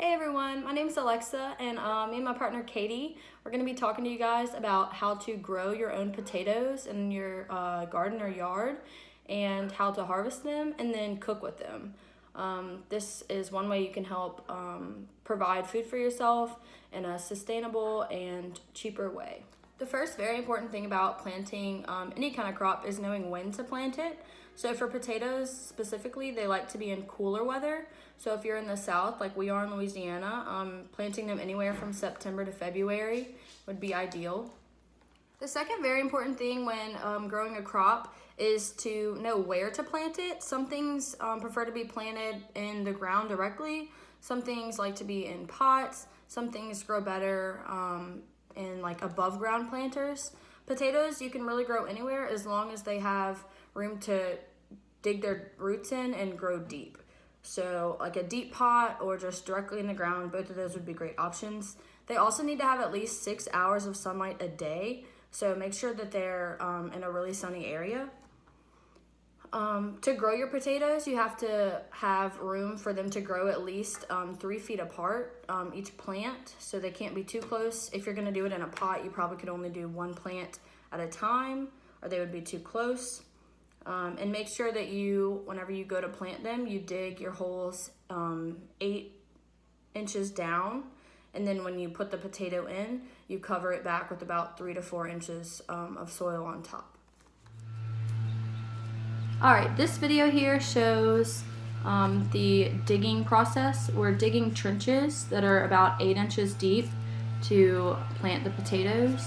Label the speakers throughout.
Speaker 1: Hey everyone, my name is Alexa, and me and my partner Katie, we're going to be talking to you guys about how to grow your own potatoes in your garden or yard, and how to harvest them and then cook with them. This is one way you can help provide food for yourself in a sustainable and cheaper way. The first very important thing about planting any kind of crop is knowing when to plant it. So for potatoes specifically, they like to be in cooler weather. So if you're in the South, like we are in Louisiana, planting them anywhere from September to February would be ideal. The second very important thing when growing a crop is to know where to plant it. Some things prefer to be planted in the ground directly. Some things like to be in pots. Some things grow better in like above ground planters. Potatoes you can really grow anywhere as long as they have room to dig their roots in and grow deep. So like a deep pot or just directly in the ground, both of those would be great options. They also need to have at least 6 hours of sunlight a day. So make sure that they're in a really sunny area. To grow your potatoes, you have to have room for them to grow at least 3 feet apart, each plant, so they can't be too close. If you're gonna do it in a pot, you probably could only do one plant at a time, or they would be too close. And make sure that whenever you go to plant them, you dig your holes 8 inches down. And then when you put the potato in, you cover it back with about 3 to 4 inches of soil on top. All right, this video here shows the digging process. We're digging trenches that are about 8 inches deep to plant the potatoes.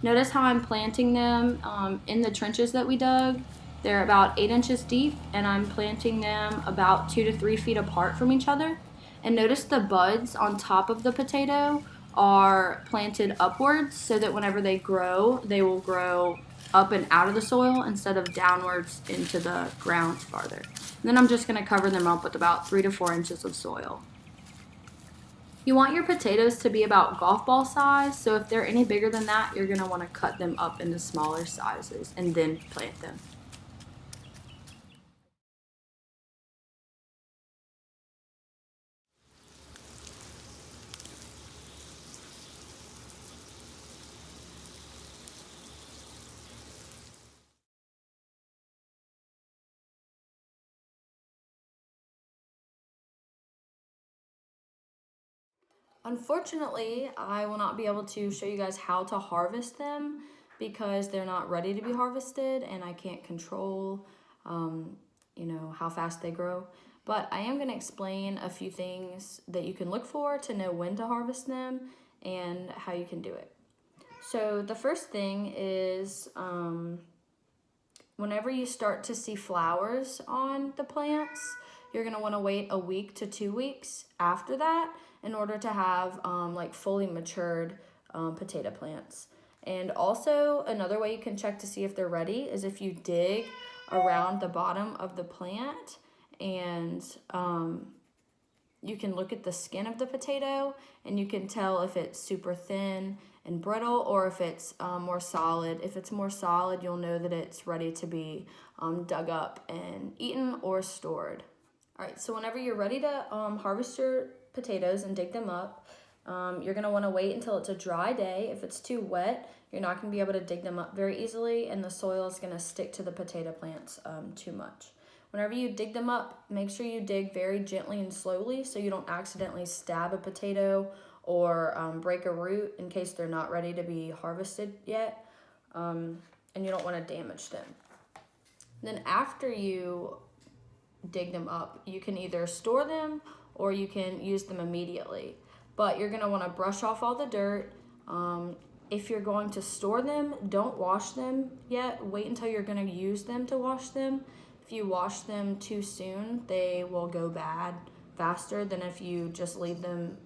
Speaker 1: Notice how I'm planting them in the trenches that we dug. They're about 8 inches deep, and I'm planting them about 2 to 3 feet apart from each other. And notice the buds on top of the potato are planted upwards so that whenever they grow, they will grow up and out of the soil instead of downwards into the ground farther. And then I'm just gonna cover them up with about 3 to 4 inches of soil. You want your potatoes to be about golf ball size, so if they're any bigger than that, you're gonna wanna cut them up into smaller sizes and then plant them. Unfortunately, I will not be able to show you guys how to harvest them because they're not ready to be harvested and I can't control, how fast they grow. But I am going to explain a few things that you can look for to know when to harvest them and how you can do it. So the first thing is whenever you start to see flowers on the plants, you're gonna wanna wait a week to 2 weeks after that in order to have fully matured potato plants. And also another way you can check to see if they're ready is if you dig around the bottom of the plant and you can look at the skin of the potato and you can tell if it's super thin and brittle or if it's more solid. If it's more solid, you'll know that it's ready to be dug up and eaten or stored. All right, so whenever you're ready to harvest your potatoes and dig them up, you're gonna wanna wait until it's a dry day. If it's too wet, you're not gonna be able to dig them up very easily and the soil is gonna stick to the potato plants too much. Whenever you dig them up, make sure you dig very gently and slowly so you don't accidentally stab a potato or break a root in case they're not ready to be harvested yet, and you don't want to damage them. Then after you dig them up, you can either store them or you can use them immediately. But you're going to want to brush off all the dirt. If you're going to store them, don't wash them yet. Wait until you're going to use them to wash them. If you wash them too soon, they will go bad faster than if you just leave them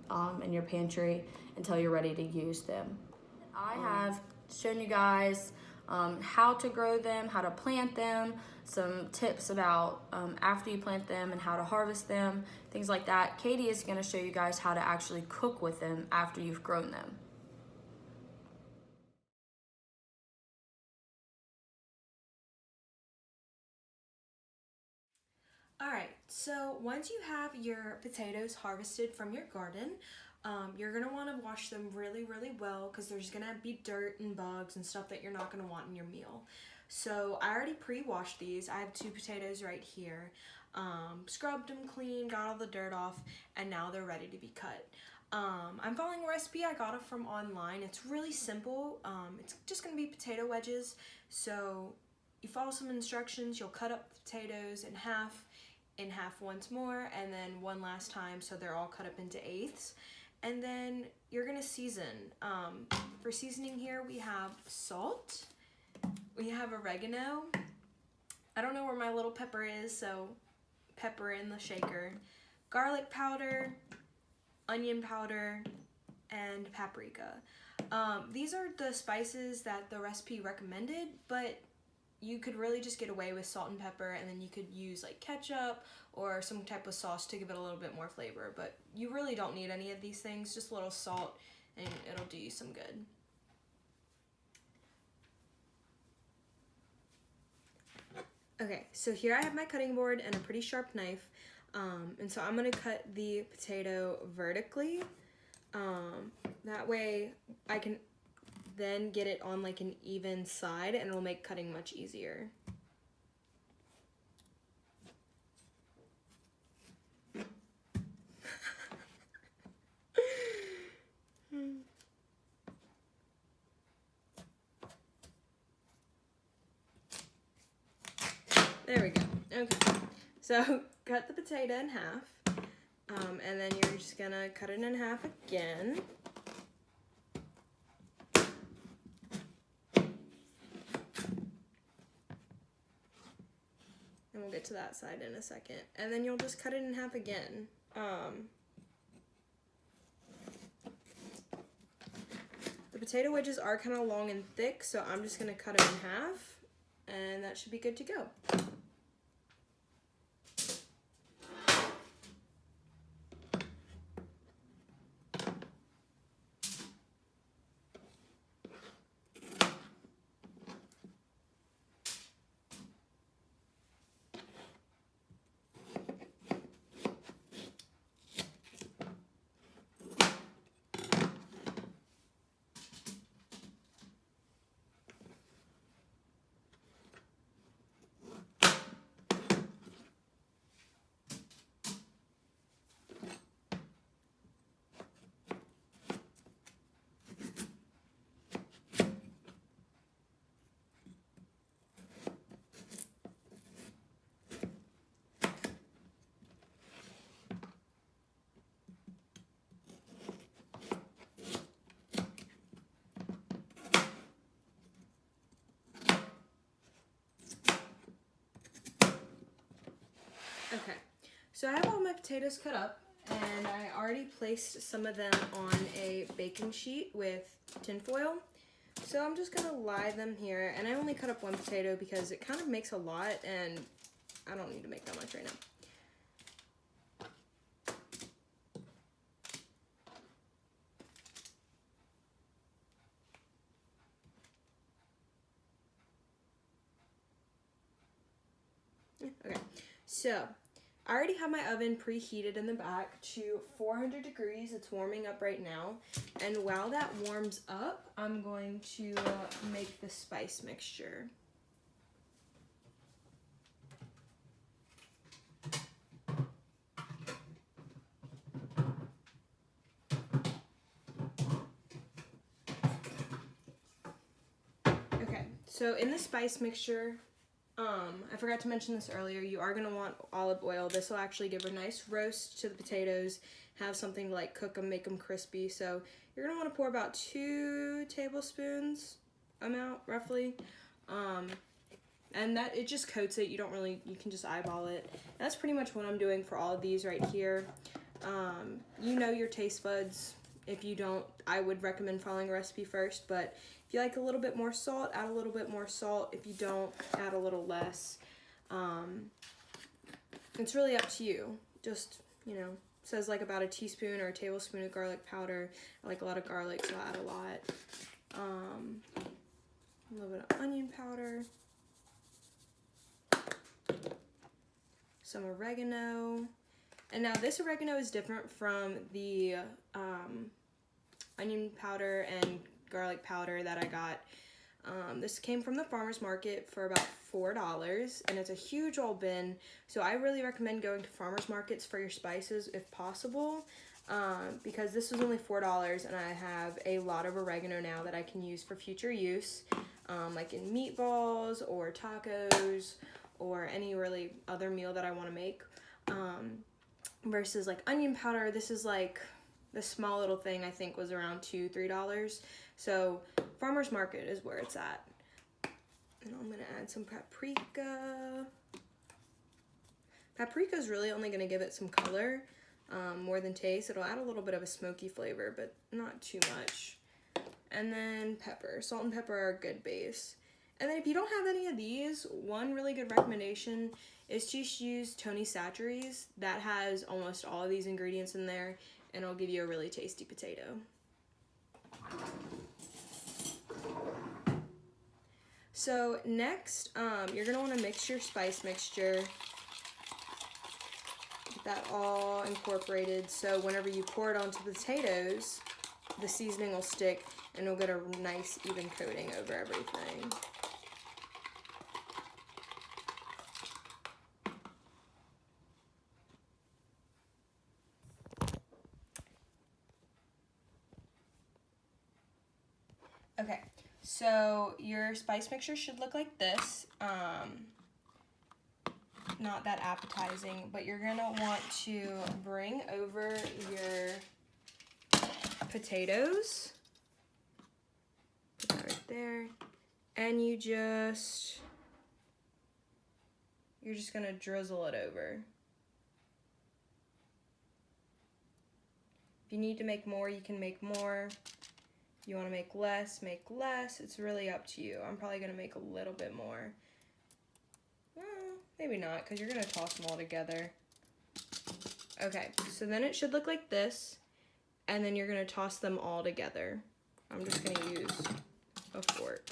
Speaker 1: in your pantry until you're ready to use them. I have shown you guys how to grow them, how to plant them, some tips about after you plant them and how to harvest them, things like that. Katie is going to show you guys how to actually cook with them after you've grown them.
Speaker 2: All right, so once you have your potatoes harvested from your garden, you're gonna wanna wash them really, really well because there's gonna be dirt and bugs and stuff that you're not gonna want in your meal. So I already pre-washed these. I have 2 potatoes right here. Scrubbed them clean, got all the dirt off, and now they're ready to be cut. I'm following a recipe. I got it from online. It's really simple. It's just gonna be potato wedges. So you follow some instructions. You'll cut up the potatoes in half once more, and then one last time so they're all cut up into eighths. And then you're gonna season. For seasoning here we have salt, we have oregano, I don't know where my little pepper is, so pepper in the shaker, garlic powder, onion powder, and paprika. These are the spices that the recipe recommended, but you could really just get away with salt and pepper, and then you could use like ketchup or some type of sauce to give it a little bit more flavor. But you really don't need any of these things, just a little salt and it'll do you some good. Okay, so here I have my cutting board and a pretty sharp knife. And so I'm gonna cut the potato vertically. That way I can then get it on like an even side and it'll make cutting much easier. There we go. Okay, so cut the potato in half, and then you're just gonna cut it in half again. And we'll get to that side in a second. And then you'll just cut it in half again. The potato wedges are kind of long and thick, so I'm just gonna cut them in half, and that should be good to go. Okay, so I have all my potatoes cut up, and I already placed some of them on a baking sheet with tin foil. So I'm just gonna lie them here, and I only cut up 1 potato because it kind of makes a lot, and I don't need to make that much right now. Okay, so I already have my oven preheated in the back to 400 degrees. It's warming up right now. And while that warms up, I'm going to make the spice mixture. Okay, so in the spice mixture, I forgot to mention this earlier, you are gonna want olive oil. This will actually give a nice roast to the potatoes, have something to like cook them, make them crispy. So you're gonna wanna pour about 2 tablespoons amount, roughly. And that, it just coats it. You can just eyeball it. That's pretty much what I'm doing for all of these right here. You know your taste buds. If you don't, I would recommend following a recipe first, but if you like a little bit more salt, add a little bit more salt. If you don't, add a little less. It's really up to you. Just, it says like about a teaspoon or a tablespoon of garlic powder. I like a lot of garlic, so I add a lot. A little bit of onion powder. some oregano. And now this oregano is different from the onion powder and garlic powder that I got. This came from the farmer's market for about $4, and it's a huge old bin, so I really recommend going to farmer's markets for your spices if possible, because this was only $4 and I have a lot of oregano now that I can use for future use, like in meatballs or tacos or any really other meal that I want to make. Versus like onion powder, this is like the small little thing I think was around $2-3. So farmer's market is where it's at. And I'm gonna add some paprika. Paprika is really only gonna give it some color, more than taste. It'll add a little bit of a smoky flavor, but not too much. And then pepper. Salt and pepper are a good base. And then if you don't have any of these, one really good recommendation is just use Tony Chachere's. That has almost all of these ingredients in there, and it'll give you a really tasty potato. So next, you're gonna wanna mix your spice mixture. Get that all incorporated, so whenever you pour it onto the potatoes, the seasoning will stick and you'll get a nice even coating over everything. Okay, so your spice mixture should look like this. Not that appetizing, but you're gonna want to bring over your potatoes. Put that right there. And you're just gonna drizzle it over. If you need to make more, you can make more. If you wanna make less, make less. It's really up to you. I'm probably gonna make a little bit more. Well, maybe not, because you're gonna toss them all together. Okay, so then it should look like this, and then you're gonna toss them all together. I'm just gonna use a fork.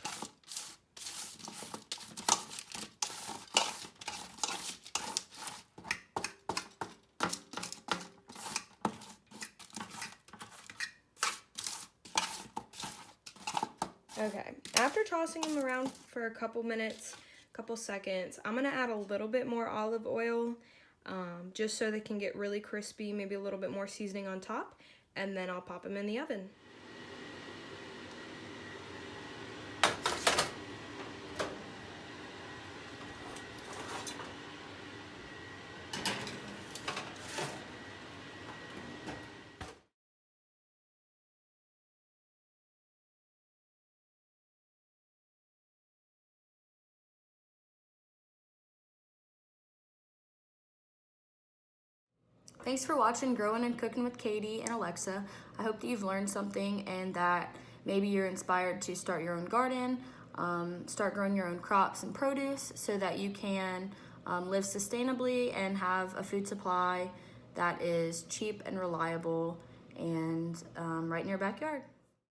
Speaker 2: Okay, after tossing them around for a couple minutes, couple seconds, I'm gonna add a little bit more olive oil, just so they can get really crispy, maybe a little bit more seasoning on top, and then I'll pop them in the oven.
Speaker 1: Thanks for watching Growin' and Cooking with Katie and Alexa. I hope that you've learned something and that maybe you're inspired to start your own garden, start growing your own crops and produce so that you can live sustainably and have a food supply that is cheap and reliable and right in your backyard.